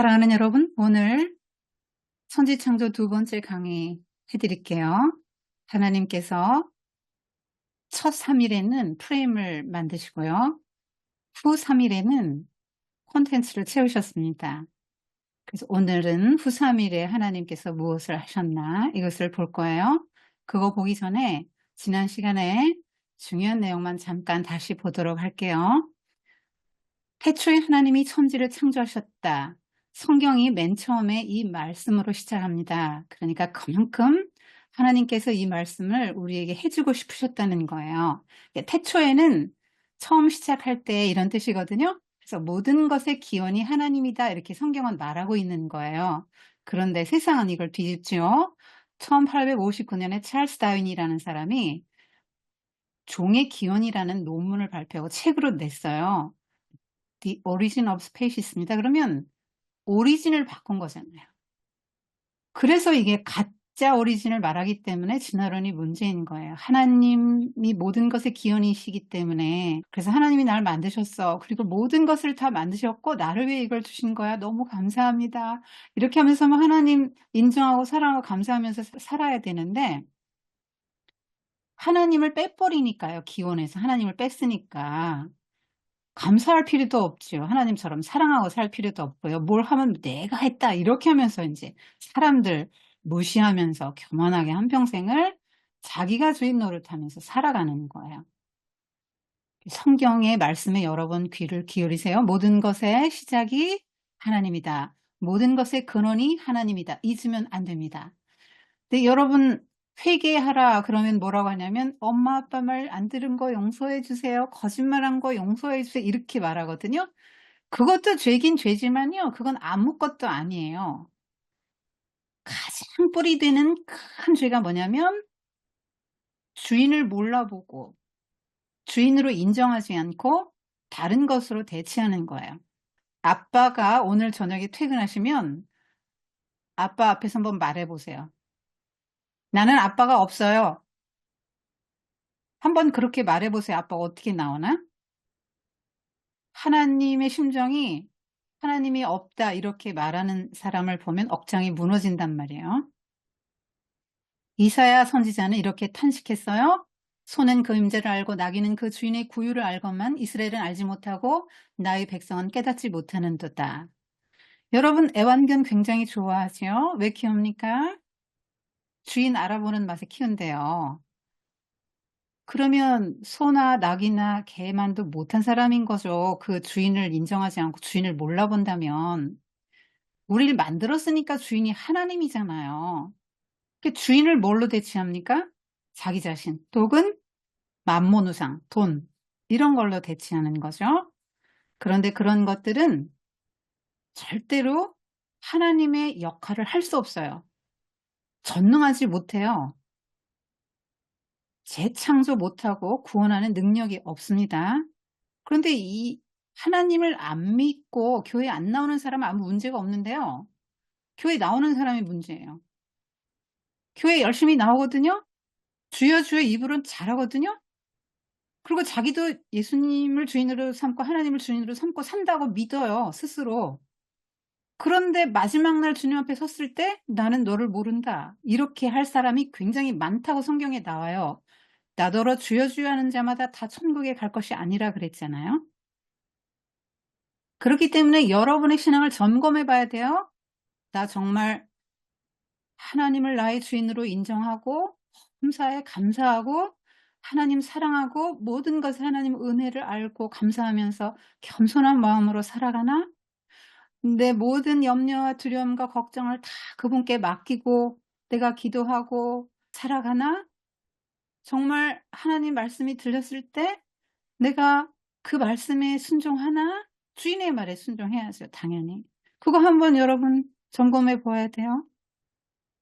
사랑하는 여러분, 오늘 천지창조 두 번째 강의 해드릴게요. 하나님께서 첫 3일에는 프레임을 만드시고요. 후 3일에는 콘텐츠를 채우셨습니다. 그래서 오늘은 후 3일에 하나님께서 무엇을 하셨나 이것을 볼 거예요. 그거 보기 전에 지난 시간에 중요한 내용만 잠깐 다시 보도록 할게요. 태초에 하나님이 천지를 창조하셨다. 성경이 맨 처음에 이 말씀으로 시작합니다. 그러니까 그만큼 하나님께서 이 말씀을 우리에게 해주고 싶으셨다는 거예요. 태초에는 처음 시작할 때 이런 뜻이거든요. 그래서 모든 것의 기원이 하나님이다 이렇게 성경은 말하고 있는 거예요. 그런데 세상은 이걸 뒤집죠. 1859년에 찰스 다윈이라는 사람이 종의 기원이라는 논문을 발표하고 책으로 냈어요. The Origin of Species입니다. 그러면 오리진을 바꾼 거잖아요. 그래서 이게 가짜 오리진을 말하기 때문에 진화론이 문제인 거예요. 하나님이 모든 것의 기원이시기 때문에. 그래서 하나님이 날 만드셨어. 그리고 모든 것을 다 만드셨고 나를 위해 이걸 주신 거야. 너무 감사합니다. 이렇게 하면서 하나님 인정하고 사랑하고 감사하면서 살아야 되는데 하나님을 빼버리니까요. 기원에서 하나님을 뺐으니까. 감사할 필요도 없죠. 하나님처럼 사랑하고 살 필요도 없고요. 뭘 하면 내가 했다 이렇게 하면서 이제 사람들 무시하면서 교만하게 한평생을 자기가 주인 노릇하면서 살아가는 거예요. 성경의 말씀에 여러 번 귀를 기울이세요. 모든 것의 시작이 하나님이다. 모든 것의 근원이 하나님이다. 잊으면 안 됩니다. 근데 여러분 회개하라 그러면 뭐라고 하냐면 엄마 아빠 말 안 들은 거 용서해 주세요. 거짓말한 거 용서해 주세요. 이렇게 말하거든요. 그것도 죄긴 죄지만요. 그건 아무것도 아니에요. 가장 뿌리 되는 큰 죄가 뭐냐면 주인을 몰라보고 주인으로 인정하지 않고 다른 것으로 대체하는 거예요. 아빠가 오늘 저녁에 퇴근하시면 아빠 앞에서 한번 말해보세요. 나는 아빠가 없어요. 한번 그렇게 말해보세요. 아빠가 어떻게 나오나? 하나님의 심정이 하나님이 없다 이렇게 말하는 사람을 보면 억장이 무너진단 말이에요. 이사야 선지자는 이렇게 탄식했어요. 소는 그 임재를 알고 나귀는 그 주인의 구유를 알건만 이스라엘은 알지 못하고 나의 백성은 깨닫지 못하는도다. 여러분 애완견 굉장히 좋아하죠? 왜 키웁니까? 주인 알아보는 맛에 키운대요. 그러면 소나 낙이나 개만도 못한 사람인 거죠. 그 주인을 인정하지 않고 주인을 몰라본다면. 우리를 만들었으니까 주인이 하나님이잖아요. 그 주인을 뭘로 대체합니까? 자기 자신, 혹은 만모누상, 돈, 이런 걸로 대체하는 거죠. 그런데 그런 것들은 절대로 하나님의 역할을 할 수 없어요. 전능하지 못해요. 재창조 못하고 구원하는 능력이 없습니다. 그런데 이 하나님을 안 믿고 교회 안 나오는 사람은 아무 문제가 없는데요. 교회 나오는 사람이 문제예요. 교회 열심히 나오거든요. 주여 주여 입으로는 잘하거든요. 그리고 자기도 예수님을 주인으로 삼고 하나님을 주인으로 삼고 산다고 믿어요. 스스로. 그런데 마지막 날 주님 앞에 섰을 때 나는 너를 모른다. 이렇게 할 사람이 굉장히 많다고 성경에 나와요. 나더러 주여 주여 하는 자마다 다 천국에 갈 것이 아니라 그랬잖아요. 그렇기 때문에 여러분의 신앙을 점검해 봐야 돼요. 나 정말 하나님을 나의 주인으로 인정하고 감사에 감사하고 하나님 사랑하고 모든 것을 하나님 은혜를 알고 감사하면서 겸손한 마음으로 살아가나? 내 모든 염려와 두려움과 걱정을 다 그분께 맡기고 내가 기도하고 살아가나? 정말 하나님 말씀이 들렸을 때 내가 그 말씀에 순종하나? 주인의 말에 순종해야죠, 당연히. 그거 한번 여러분 점검해 보아야 돼요.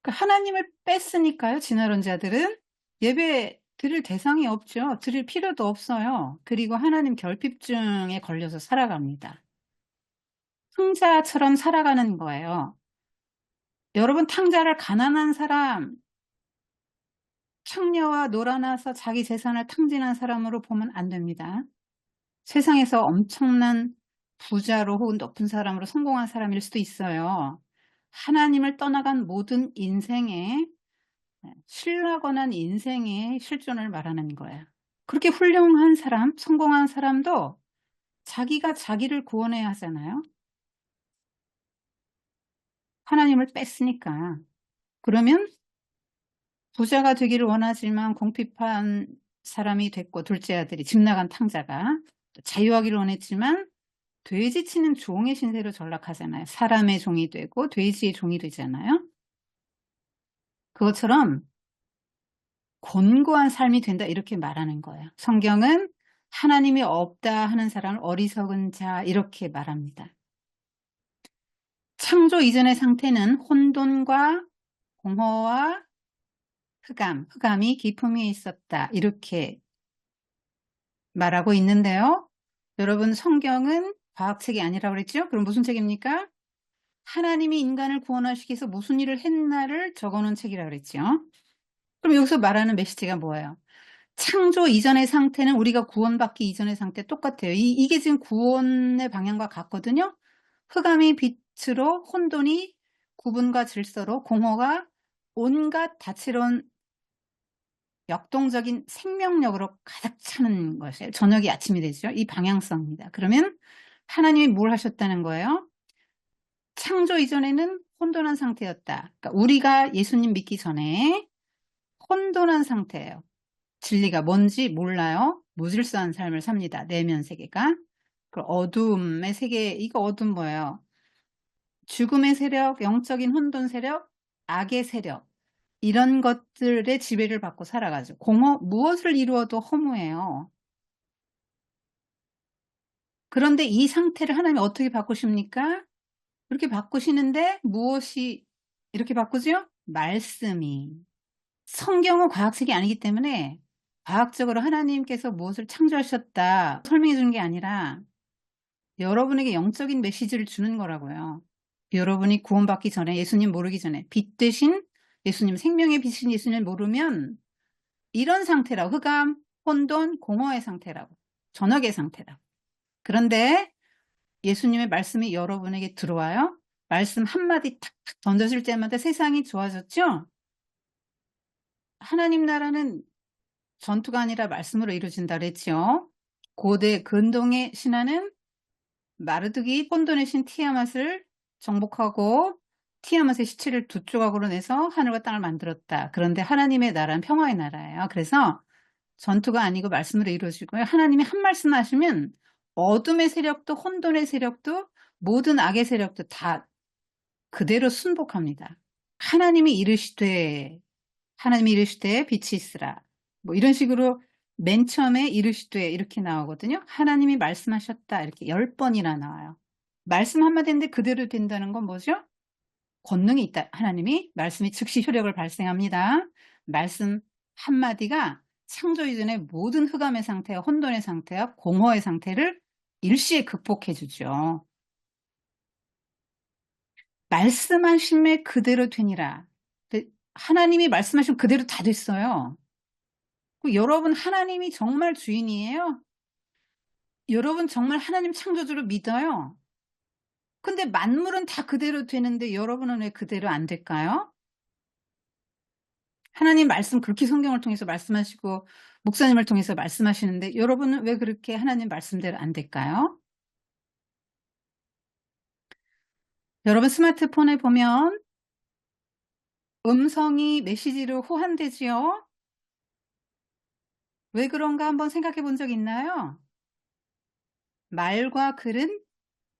그러니까 하나님을 뺐으니까요, 진화론자들은. 예배 드릴 대상이 없죠. 드릴 필요도 없어요. 그리고 하나님 결핍증에 걸려서 살아갑니다. 탕자처럼 살아가는 거예요. 여러분 탕자를 가난한 사람, 창녀와 놀아나서 자기 재산을 탕진한 사람으로 보면 안 됩니다. 세상에서 엄청난 부자로 혹은 높은 사람으로 성공한 사람일 수도 있어요. 하나님을 떠나간 모든 인생에 신라건한 인생의 실존을 말하는 거예요. 그렇게 훌륭한 사람, 성공한 사람도 자기가 자기를 구원해야 하잖아요. 하나님을 뺐으니까. 그러면 부자가 되기를 원하지만 공핍한 사람이 됐고, 둘째 아들이 집 나간 탕자가 자유하기를 원했지만 돼지 치는 종의 신세로 전락하잖아요. 사람의 종이 되고 돼지의 종이 되잖아요. 그것처럼 곤고한 삶이 된다 이렇게 말하는 거예요. 성경은 하나님이 없다 하는 사람을 어리석은 자 이렇게 말합니다. 창조 이전의 상태는 혼돈과 공허와 흑암이 깊음 위에 있었다 이렇게 말하고 있는데요. 여러분 성경은 과학책이 아니라고 그랬죠? 그럼 무슨 책입니까? 하나님이 인간을 구원하시기 위해서 무슨 일을 했나를 적어놓은 책이라고 그랬죠. 그럼 여기서 말하는 메시지가 뭐예요? 창조 이전의 상태는 우리가 구원받기 이전의 상태 똑같아요. 이게 지금 구원의 방향과 같거든요. 흑암이 빛으로 혼돈이 구분과 질서로 공허가 온갖 다채로운 역동적인 생명력으로 가득 차는 것이에요. 저녁이 아침이 되죠. 이 방향성입니다. 그러면 하나님이 뭘 하셨다는 거예요? 창조 이전에는 혼돈한 상태였다. 그러니까 우리가 예수님 믿기 전에 혼돈한 상태예요. 진리가 뭔지 몰라요. 무질서한 삶을 삽니다. 내면 세계가. 그 어둠의 세계, 이거 어둠 뭐예요? 죽음의 세력, 영적인 혼돈 세력, 악의 세력 이런 것들의 지배를 받고 살아가죠. 무엇을 이루어도 허무해요. 그런데 이 상태를 하나님이 어떻게 바꾸십니까? 이렇게 바꾸시는데 무엇이 이렇게 바꾸죠? 말씀이. 성경은 과학책이 아니기 때문에 과학적으로 하나님께서 무엇을 창조하셨다 설명해 주는 게 아니라 여러분에게 영적인 메시지를 주는 거라고요. 여러분이 구원받기 전에 예수님 모르기 전에 빛 대신 예수님 생명의 빛인 예수님을 모르면 이런 상태라고 흑암, 혼돈, 공허의 상태라고 전역의 상태라고. 그런데 예수님의 말씀이 여러분에게 들어와요. 말씀 한마디 탁탁 던져줄 때마다 세상이 좋아졌죠? 하나님 나라는 전투가 아니라 말씀으로 이루어진다 그랬죠. 고대 근동의 신화는 마르드기 혼돈의 신 티아맛을 정복하고 티아맛의 시체를 두 조각으로 내서 하늘과 땅을 만들었다. 그런데 하나님의 나라는 평화의 나라예요. 그래서 전투가 아니고 말씀으로 이루어지고요. 하나님이 한 말씀 하시면 어둠의 세력도 혼돈의 세력도 모든 악의 세력도 다 그대로 순복합니다. 하나님이 이르시되 빛이 있으라. 뭐 이런 식으로 맨 처음에 이르시되 이렇게 나오거든요. 하나님이 말씀하셨다 이렇게 10번이나 나와요. 말씀 한마디인데 그대로 된다는 건 뭐죠? 권능이 있다. 하나님이 말씀이 즉시 효력을 발생합니다. 말씀 한마디가 창조 이전의 모든 흑암의 상태와 혼돈의 상태와 공허의 상태를 일시에 극복해 주죠. 말씀하심에 그대로 되니라. 하나님이 말씀하시면 그대로 다 됐어요. 여러분 하나님이 정말 주인이에요? 여러분 정말 하나님 창조주를 믿어요? 근데 만물은 다 그대로 되는데 여러분은 왜 그대로 안 될까요? 하나님 말씀 그렇게 성경을 통해서 말씀하시고 목사님을 통해서 말씀하시는데 여러분은 왜 그렇게 하나님 말씀대로 안 될까요? 여러분 스마트폰에 보면 음성이 메시지로 호환되지요? 왜 그런가 한번 생각해 본 적 있나요? 말과 글은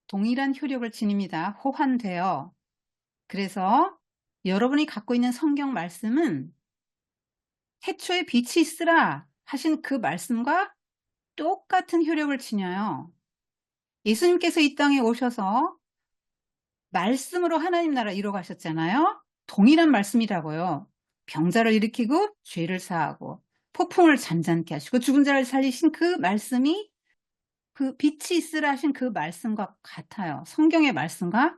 동일한 효력을 지닙니다. 호환돼요. 그래서 여러분이 갖고 있는 성경 말씀은 태초에 빛이 있으라 하신 그 말씀과 똑같은 효력을 지녀요. 예수님께서 이 땅에 오셔서 말씀으로 하나님 나라 이루어 가셨잖아요. 동일한 말씀이라고요. 병자를 일으키고 죄를 사하고 폭풍을 잔잔케 하시고 죽은 자를 살리신 그 말씀이 그 빛이 있으라 하신 그 말씀과 같아요. 성경의 말씀과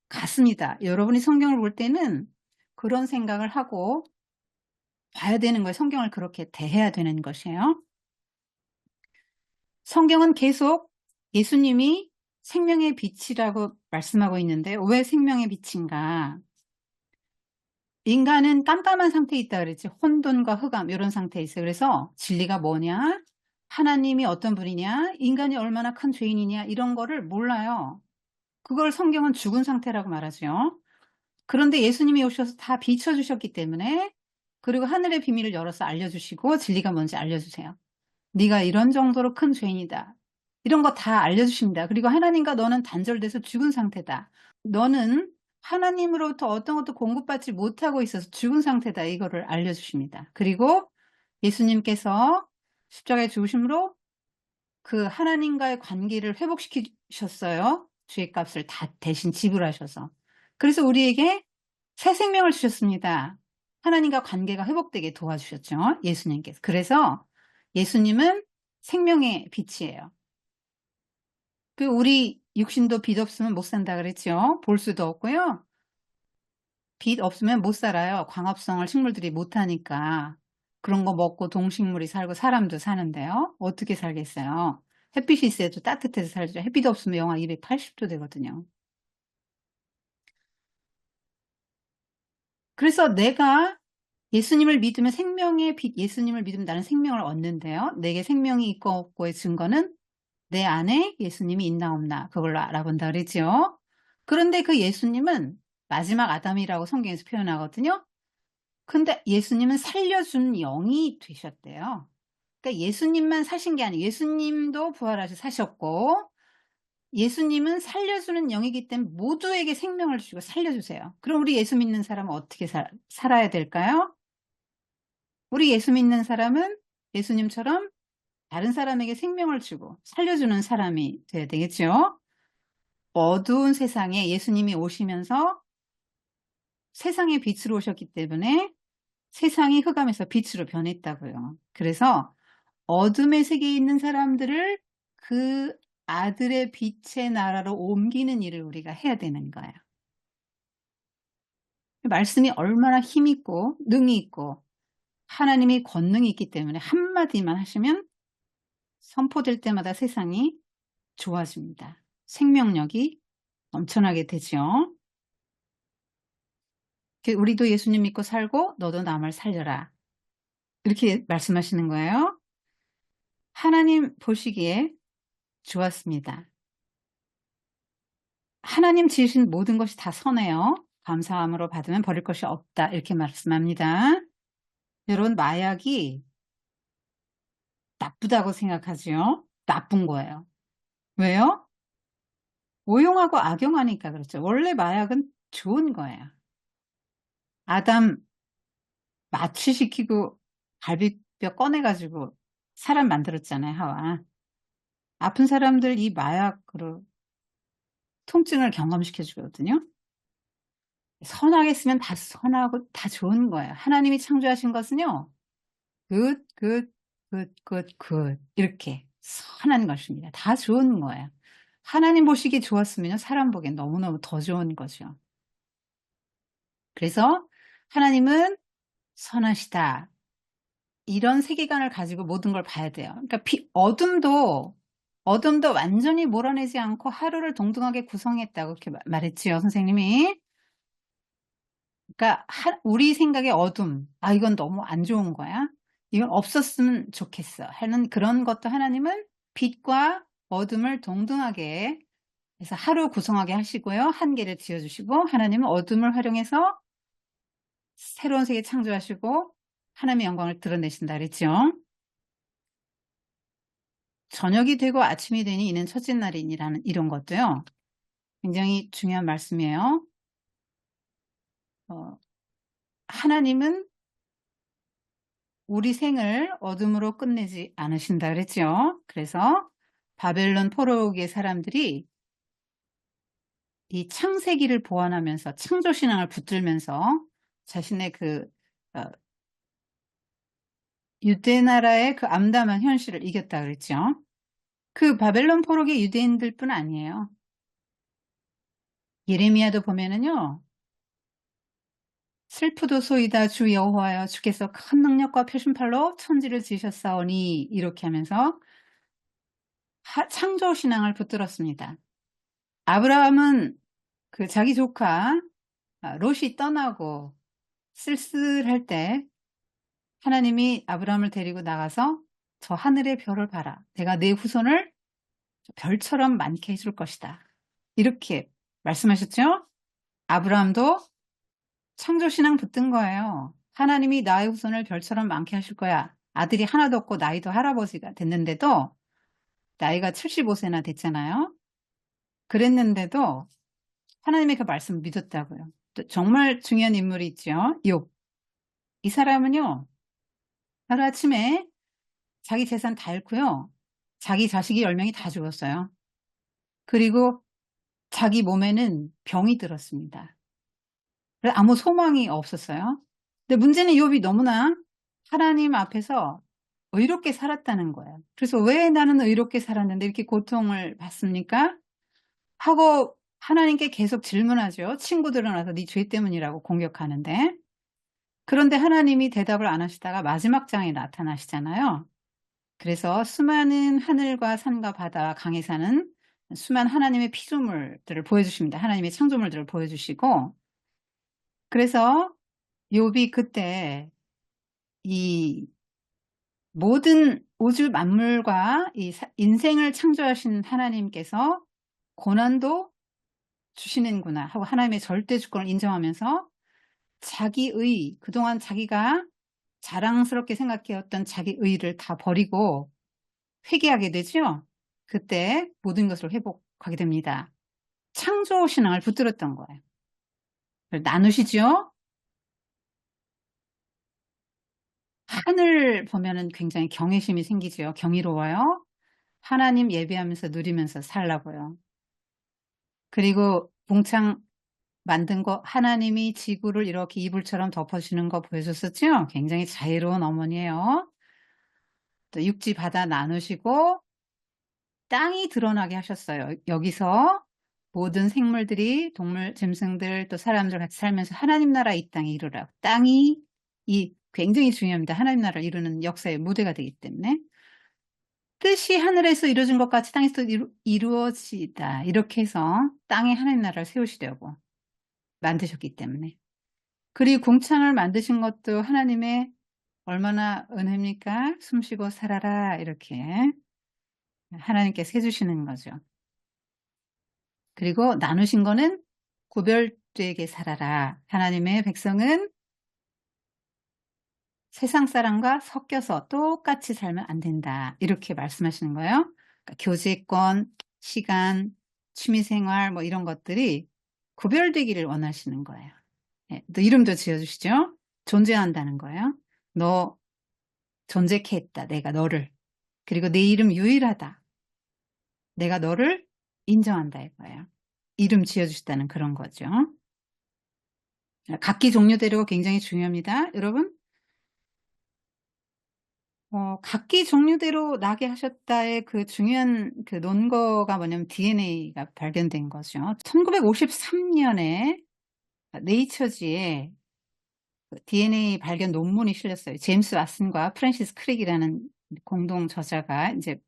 같습니다. 여러분이 성경을 볼 때는 그런 생각을 하고 봐야 되는 거예요. 성경을 그렇게 대해야 되는 것이에요. 성경은 계속 예수님이 생명의 빛이라고 말씀하고 있는데 왜 생명의 빛인가? 인간은 깜깜한 상태에 있다 그랬지. 혼돈과 흑암 이런 상태에 있어요. 그래서 진리가 뭐냐? 하나님이 어떤 분이냐? 인간이 얼마나 큰 죄인이냐? 이런 거를 몰라요. 그걸 성경은 죽은 상태라고 말하죠. 그런데 예수님이 오셔서 다 비춰주셨기 때문에 그리고 하늘의 비밀을 열어서 알려주시고 진리가 뭔지 알려주세요. 네가 이런 정도로 큰 죄인이다. 이런 거 다 알려주십니다. 그리고 하나님과 너는 단절돼서 죽은 상태다. 너는 하나님으로부터 어떤 것도 공급받지 못하고 있어서 죽은 상태다. 이거를 알려주십니다. 그리고 예수님께서 십자가에 죽으심으로 그 하나님과의 관계를 회복시키셨어요. 죄의 값을 다 대신 지불하셔서. 그래서 우리에게 새 생명을 주셨습니다. 하나님과 관계가 회복되게 도와주셨죠. 예수님께서. 그래서 예수님은 생명의 빛이에요. 그 우리 육신도 빛 없으면 못 산다 그랬죠. 볼 수도 없고요. 빛 없으면 못 살아요. 광합성을 식물들이 못 하니까. 그런 거 먹고 동식물이 살고 사람도 사는데요. 어떻게 살겠어요? 햇빛이 있어도 따뜻해서 살죠. 햇빛 없으면 영하 280도 되거든요. 그래서 내가 예수님을 믿으면 생명의 빛, 예수님을 믿으면 나는 생명을 얻는데요. 내게 생명이 있고 없고의 증거는 내 안에 예수님이 있나 없나 그걸로 알아본다 그랬죠. 그런데 그 예수님은 마지막 아담이라고 성경에서 표현하거든요. 근데 예수님은 살려준 영이 되셨대요. 그러니까 예수님만 사신 게 아니에요. 예수님도 부활하셔 사셨고 예수님은 살려주는 영이기 때문에 모두에게 생명을 주시고 살려주세요. 그럼 우리 예수 믿는 사람은 어떻게 살아야 될까요? 우리 예수 믿는 사람은 예수님처럼 다른 사람에게 생명을 주고 살려주는 사람이 돼야 되겠죠. 어두운 세상에 예수님이 오시면서 세상의 빛으로 오셨기 때문에 세상이 흑암에서 빛으로 변했다고요. 그래서 어둠의 세계에 있는 사람들을 그 아들의 빛의 나라로 옮기는 일을 우리가 해야 되는 거예요. 말씀이 얼마나 힘있고 능이 있고 하나님이 권능이 있기 때문에 한마디만 하시면 선포될 때마다 세상이 좋아집니다. 생명력이 넘쳐나게 되죠. 우리도 예수님 믿고 살고 너도 남을 살려라. 이렇게 말씀하시는 거예요. 하나님 보시기에 좋았습니다. 하나님 지으신 모든 것이 다 선해요. 감사함으로 받으면 버릴 것이 없다. 이렇게 말씀합니다. 여러분, 마약이 나쁘다고 생각하지요? 나쁜 거예요. 왜요? 오용하고 악용하니까 그렇죠. 원래 마약은 좋은 거예요. 아담 마취시키고 갈비뼈 꺼내가지고 사람 만들었잖아요, 하와. 아픈 사람들 이 마약으로 통증을 경험시켜주거든요. 선하게 쓰면 다 선하고 다 좋은 거예요. 하나님이 창조하신 것은요. good, good, good, good, good 이렇게 선한 것입니다. 다 좋은 거예요. 하나님 보시기 좋았으면 사람 보기엔 너무너무 더 좋은 거죠. 그래서 하나님은 선하시다. 이런 세계관을 가지고 모든 걸 봐야 돼요. 그러니까 어둠도 완전히 몰아내지 않고 하루를 동등하게 구성했다고 이렇게 말했지요, 선생님이. 그러니까 우리 생각의 어둠, 이건 너무 안 좋은 거야. 이건 없었으면 좋겠어 하는 그런 것도 하나님은 빛과 어둠을 동등하게 해서 하루 구성하게 하시고요. 한계를 지어주시고 하나님은 어둠을 활용해서 새로운 세계 창조하시고 하나님의 영광을 드러내신다 그랬죠. 저녁이 되고 아침이 되니 이는 첫째 날이니라는 이런 것도요. 굉장히 중요한 말씀이에요. 하나님은 우리 생을 어둠으로 끝내지 않으신다 그랬죠. 그래서 바벨론 포로기의 사람들이 이 창세기를 보완하면서 창조신앙을 붙들면서 자신의 유대 나라의 그 암담한 현실을 이겼다 그랬죠. 그 바벨론 포로기 유대인들뿐 아니에요. 예레미야도 보면은요. 슬프도소이다 주 여호와여 주께서 큰 능력과 표심팔로 천지를 지으셨사오니 이렇게 하면서 창조신앙을 붙들었습니다. 아브라함은 그 자기 조카 롯이 떠나고 쓸쓸할 때 하나님이 아브라함을 데리고 나가서 저 하늘의 별을 봐라. 내가 내 후손을 별처럼 많게 해줄 것이다. 이렇게 말씀하셨죠? 아브라함도 창조신앙 붙든 거예요. 하나님이 나의 후손을 별처럼 많게 하실 거야. 아들이 하나도 없고 나이도 할아버지가 됐는데도 나이가 75세나 됐잖아요. 그랬는데도 하나님의 그 말씀을 믿었다고요. 또 정말 중요한 인물이 있죠. 욥. 이 사람은요. 하루아침에 자기 재산 다 잃고요. 자기 자식이 10명이 다 죽었어요. 그리고 자기 몸에는 병이 들었습니다. 그래서 아무 소망이 없었어요. 근데 문제는 욥이 너무나 하나님 앞에서 의롭게 살았다는 거예요. 그래서 왜 나는 의롭게 살았는데 이렇게 고통을 받습니까? 하고 하나님께 계속 질문하죠. 친구들은 와서 네 죄 때문이라고 공격하는데. 그런데 하나님이 대답을 안 하시다가 마지막 장에 나타나시잖아요. 그래서 수많은 하늘과 산과 바다와 강에 사는 수많은 하나님의 피조물들을 보여주십니다. 하나님의 창조물들을 보여주시고 그래서 욥이 그때 이 모든 우주 만물과 이 인생을 창조하신 하나님께서 고난도 주시는구나 하고 하나님의 절대 주권을 인정하면서 자기의 그동안 자기가 자랑스럽게 생각해왔던 자기 의를 다 버리고 회개하게 되죠. 그때 모든 것을 회복하게 됩니다. 창조 신앙을 붙들었던 거예요. 나누시죠? 하늘 보면은 굉장히 경외심이 생기죠. 경이로워요. 하나님 예배하면서 누리면서 살라고요. 그리고 봉창 만든 거 하나님이 지구를 이렇게 이불처럼 덮어주는 거 보여줬었죠? 굉장히 자유로운 어머니예요. 또 육지 바다 나누시고 땅이 드러나게 하셨어요. 여기서 모든 생물들이 동물, 짐승들 또 사람들 같이 살면서 하나님 나라 이 땅에 이르라. 땅이 굉장히 중요합니다. 하나님 나라를 이루는 역사의 무대가 되기 때문에 뜻이 하늘에서 이루어진 것 같이 땅에서 이루어지다. 이렇게 해서 땅에 하나님 나라를 세우시려고 만드셨기 때문에. 그리고 궁창을 만드신 것도 하나님의 얼마나 은혜입니까? 숨쉬고 살아라 이렇게 하나님께서 해주시는 거죠. 그리고 나누신 거는 구별되게 살아라. 하나님의 백성은 세상 사람과 섞여서 똑같이 살면 안 된다. 이렇게 말씀하시는 거예요. 그러니까 교제권, 시간, 취미생활 뭐 이런 것들이 구별되기를 원하시는 거예요. 네, 또 이름도 지어주시죠. 존재한다는 거예요. 너 존재케 했다. 내가 너를. 그리고 내 이름 유일하다. 내가 너를 인정한다 이거예요. 이름 지어주셨다는 그런 거죠. 각기 종류대로 굉장히 중요합니다. 여러분 각기 종류대로 나게 하셨다의 그 중요한 그 논거가 뭐냐면 DNA가 발견된 거죠. 1953년에 네이처지에 DNA 발견 논문이 실렸어요. 제임스 왓슨과 프랜시스 크릭이라는 공동 저자가 이제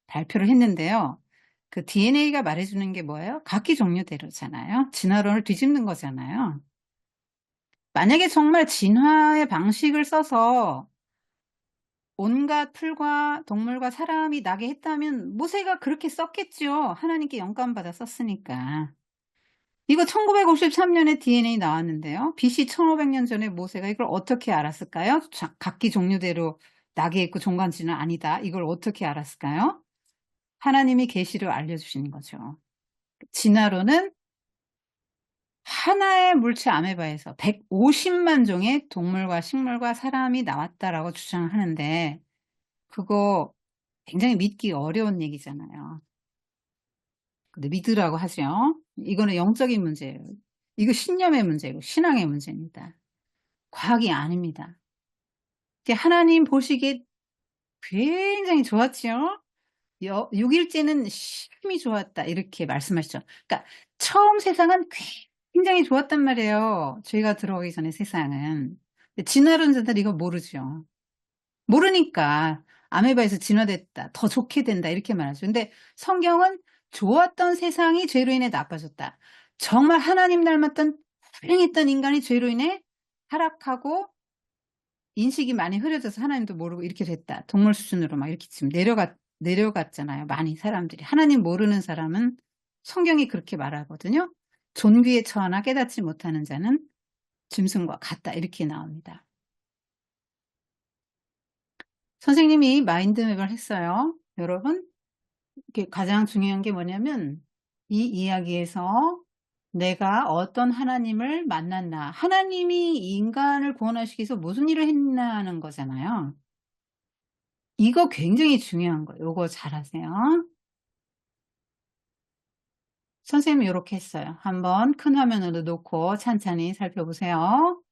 발표를 했는데요. 그 DNA가 말해주는 게 뭐예요? 각기 종류대로잖아요. 진화론을 뒤집는 거잖아요. 만약에 정말 진화의 방식을 써서 온갖 풀과 동물과 사람이 나게 했다면 모세가 그렇게 썼겠죠. 하나님께 영감받아 썼으니까. 이거 1953년에 DNA 나왔는데요. BC 1500년 전에 모세가 이걸 어떻게 알았을까요? 각기 종류대로 나게 했고 종간지는 아니다. 이걸 어떻게 알았을까요? 하나님이 계시로 알려주시는 거죠. 진화론은 하나의 물체 아메바에서 150만 종의 동물과 식물과 사람이 나왔다라고 주장하는데 그거 굉장히 믿기 어려운 얘기잖아요. 근데 믿으라고 하죠. 이거는 영적인 문제예요. 이거 신념의 문제고 신앙의 문제입니다. 과학이 아닙니다. 하나님 보시기에 굉장히 좋았죠. 6일째는 심히 좋았다 이렇게 말씀하시죠. 그러니까 처음 세상은 굉장히 좋았단 말이에요. 죄가 들어오기 전에 세상은. 진화론자들 이거 모르죠. 모르니까 아메바에서 진화됐다. 더 좋게 된다. 이렇게 말하죠. 근데 성경은 좋았던 세상이 죄로 인해 나빠졌다. 정말 하나님 닮았던 훌륭했던 인간이 죄로 인해 타락하고 인식이 많이 흐려져서 하나님도 모르고 이렇게 됐다. 동물 수준으로 막 이렇게 지금 내려갔잖아요. 많이 사람들이. 하나님 모르는 사람은 성경이 그렇게 말하거든요. 존귀에 처하나 깨닫지 못하는 자는 짐승과 같다. 이렇게 나옵니다. 선생님이 마인드맵을 했어요. 여러분, 이게 가장 중요한 게 뭐냐면 이 이야기에서 내가 어떤 하나님을 만났나, 하나님이 인간을 구원하시기 위해서 무슨 일을 했나는 거잖아요. 이거 굉장히 중요한 거예요. 요거 잘하세요. 선생님이 요렇게 했어요. 한번 큰 화면으로 놓고 찬찬히 살펴보세요.